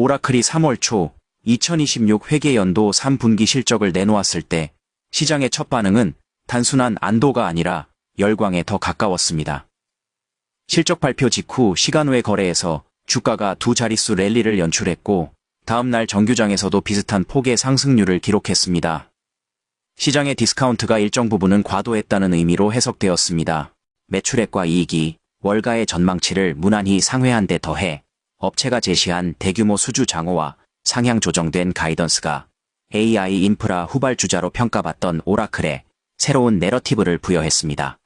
오라클이 3월 초 2026 회계연도 3분기 실적을 내놓았을 때 시장의 첫 반응은 단순한 안도가 아니라 열광에 더 가까웠습니다. 실적 발표 직후 시간 외 거래에서 주가가 두 자릿수 랠리를 연출했고 다음날 정규장에서도 비슷한 폭의 상승률을 기록했습니다. 시장의 디스카운트가 일정 부분은 과도했다는 의미로 해석되었습니다. 매출액과 이익이 월가의 전망치를 무난히 상회한 데 더해 업체가 제시한 대규모 수주 장호와 상향 조정된 가이던스가 AI 인프라 후발주자로 평가받던 오라클에 새로운 내러티브를 부여했습니다.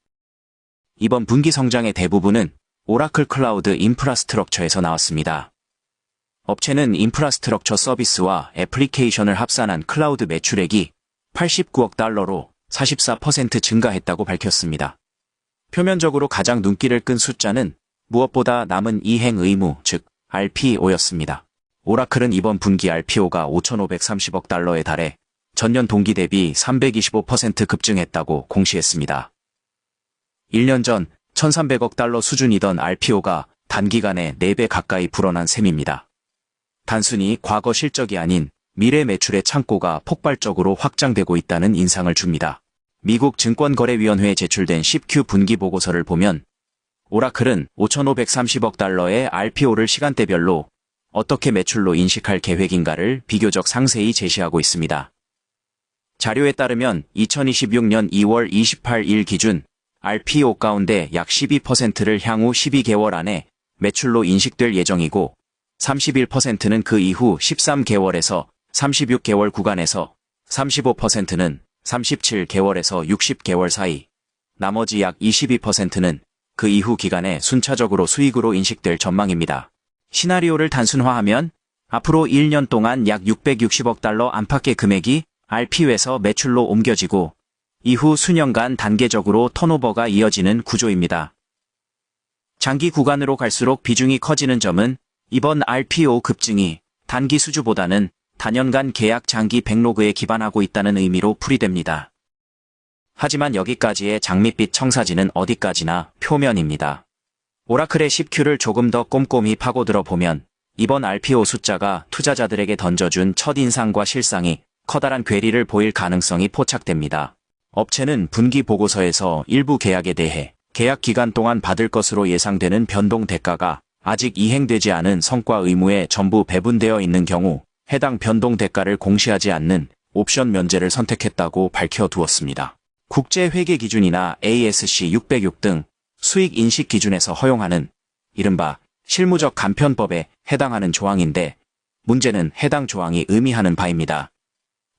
이번 분기 성장의 대부분은 오라클 클라우드 인프라스트럭처에서 나왔습니다. 업체는 인프라스트럭처 서비스와 애플리케이션을 합산한 클라우드 매출액이 89억 달러로 44% 증가했다고 밝혔습니다. 표면적으로 가장 눈길을 끈 숫자는 무엇보다 남은 이행 의무, 즉 RPO였습니다. 오라클은 이번 분기 RPO가 5,530억 달러에 달해 전년 동기 대비 325% 급증했다고 공시했습니다. 1년 전 1,300억 달러 수준이던 RPO가 단기간에 4배 가까이 불어난 셈입니다. 단순히 과거 실적이 아닌 미래 매출의 창고가 폭발적으로 확장되고 있다는 인상을 줍니다. 미국 증권거래위원회에 제출된 10Q 분기 보고서를 보면 오라클은 5,530억 달러의 RPO를 시간대별로 어떻게 매출로 인식할 계획인가를 비교적 상세히 제시하고 있습니다. 자료에 따르면 2026년 2월 28일 기준 RPO 가운데 약 12%를 향후 12개월 안에 매출로 인식될 예정이고 31%는 그 이후 13개월에서 36개월 구간에서 35%는 37개월에서 60개월 사이, 나머지 약 22%는 그 이후 기간에 순차적으로 수익으로 인식될 전망입니다. 시나리오를 단순화하면 앞으로 1년 동안 약 660억 달러 안팎의 금액이 RPO에서 매출로 옮겨지고 이후 수년간 단계적으로 턴오버가 이어지는 구조입니다. 장기 구간으로 갈수록 비중이 커지는 점은 이번 RPO 급증이 단기 수주보다는 단연간 계약 장기 백로그에 기반하고 있다는 의미로 풀이됩니다. 하지만 여기까지의 장밋빛 청사진은 어디까지나 표면입니다. 오라클의 10Q를 조금 더 꼼꼼히 파고들어 보면 이번 RPO 숫자가 투자자들에게 던져준 첫인상과 실상이 커다란 괴리를 보일 가능성이 포착됩니다. 업체는 분기 보고서에서 일부 계약에 대해 계약 기간 동안 받을 것으로 예상되는 변동 대가가 아직 이행되지 않은 성과 의무에 전부 배분되어 있는 경우 해당 변동 대가를 공시하지 않는 옵션 면제를 선택했다고 밝혀두었습니다. 국제회계 기준이나 ASC 606 등 수익 인식 기준에서 허용하는 이른바 실무적 간편법에 해당하는 조항인데 문제는 해당 조항이 의미하는 바입니다.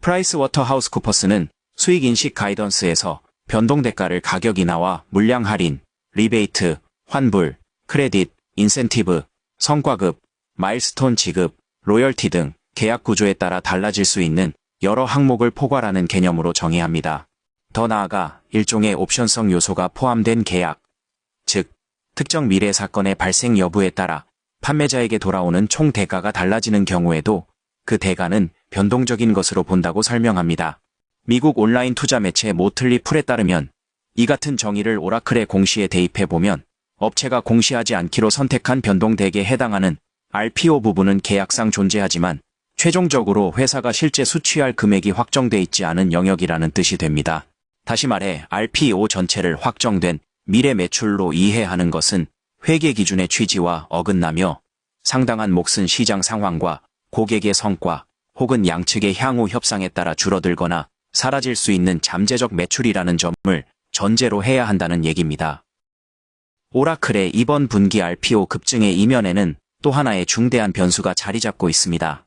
프라이스워터하우스쿠퍼스는 수익 인식 가이던스에서 변동 대가를 가격 인하와 물량 할인, 리베이트, 환불, 크레딧, 인센티브, 성과급, 마일스톤 지급, 로열티 등 계약 구조에 따라 달라질 수 있는 여러 항목을 포괄하는 개념으로 정의합니다. 더 나아가 일종의 옵션성 요소가 포함된 계약, 즉 특정 미래 사건의 발생 여부에 따라 판매자에게 돌아오는 총 대가가 달라지는 경우에도 그 대가는 변동적인 것으로 본다고 설명합니다. 미국 온라인 투자 매체 모틀리 풀에 따르면 이 같은 정의를 오라클의 공시에 대입해보면 업체가 공시하지 않기로 선택한 변동대액에 해당하는 RPO 부분은 계약상 존재하지만 최종적으로 회사가 실제 수취할 금액이 확정돼 있지 않은 영역이라는 뜻이 됩니다. 다시 말해 RPO 전체를 확정된 미래 매출로 이해하는 것은 회계 기준의 취지와 어긋나며 상당한 몫은 시장 상황과 고객의 성과 혹은 양측의 향후 협상에 따라 줄어들거나 사라질 수 있는 잠재적 매출이라는 점을 전제로 해야 한다는 얘기입니다. 오라클의 이번 분기 RPO 급증의 이면에는 또 하나의 중대한 변수가 자리 잡고 있습니다.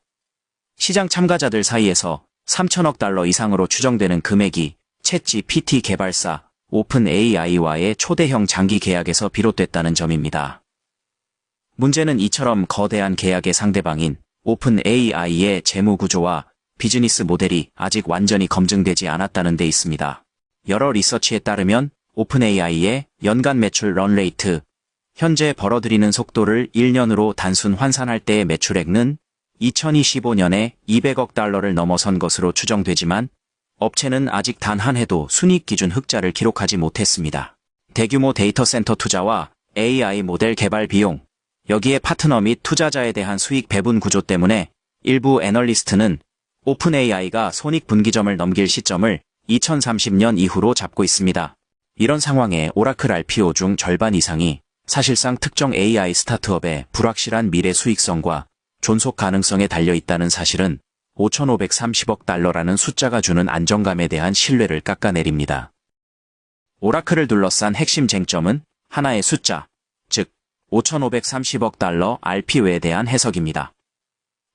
시장 참가자들 사이에서 3천억 달러 이상으로 추정되는 금액이 챗GPT 개발사 오픈AI와의 초대형 장기 계약에서 비롯됐다는 점입니다. 문제는 이처럼 거대한 계약의 상대방인 오픈AI의 재무 구조와 비즈니스 모델이 아직 완전히 검증되지 않았다는 데 있습니다. 여러 리서치에 따르면 오픈AI의 연간 매출 런레이트, 현재 벌어들이는 속도를 1년으로 단순 환산할 때의 매출액은 2025년에 200억 달러를 넘어선 것으로 추정되지만 업체는 아직 단 한 해도 순이익 기준 흑자를 기록하지 못했습니다. 대규모 데이터 센터 투자와 AI 모델 개발 비용, 여기에 파트너 및 투자자에 대한 수익 배분 구조 때문에 일부 애널리스트는 오픈 AI가 손익분기점을 넘길 시점을 2030년 이후로 잡고 있습니다. 이런 상황에 오라클 RPO 중 절반 이상이 사실상 특정 AI 스타트업의 불확실한 미래 수익성과 존속 가능성에 달려있다는 사실은 5,530억 달러라는 숫자가 주는 안정감에 대한 신뢰를 깎아내립니다. 오라클을 둘러싼 핵심 쟁점은 하나의 숫자, 즉 5,530억 달러 RPO에 대한 해석입니다.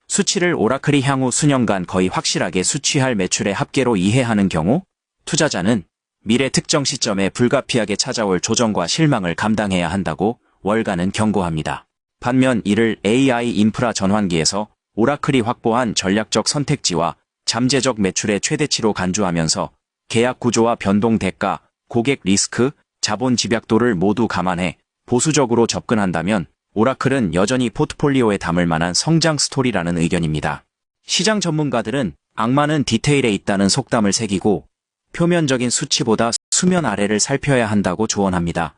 수치를 오라클이 향후 수년간 거의 확실하게 수취할 매출의 합계로 이해하는 경우 투자자는 미래 특정 시점에 불가피하게 찾아올 조정과 실망을 감당해야 한다고 월가는 경고합니다. 반면 이를 AI 인프라 전환기에서 오라클이 확보한 전략적 선택지와 잠재적 매출의 최대치로 간주하면서 계약 구조와 변동 대가, 고객 리스크, 자본 집약도를 모두 감안해 보수적으로 접근한다면 오라클은 여전히 포트폴리오에 담을 만한 성장 스토리라는 의견입니다. 시장 전문가들은 악마는 디테일에 있다는 속담을 새기고 표면적인 수치보다 수면 아래를 살펴야 한다고 조언합니다.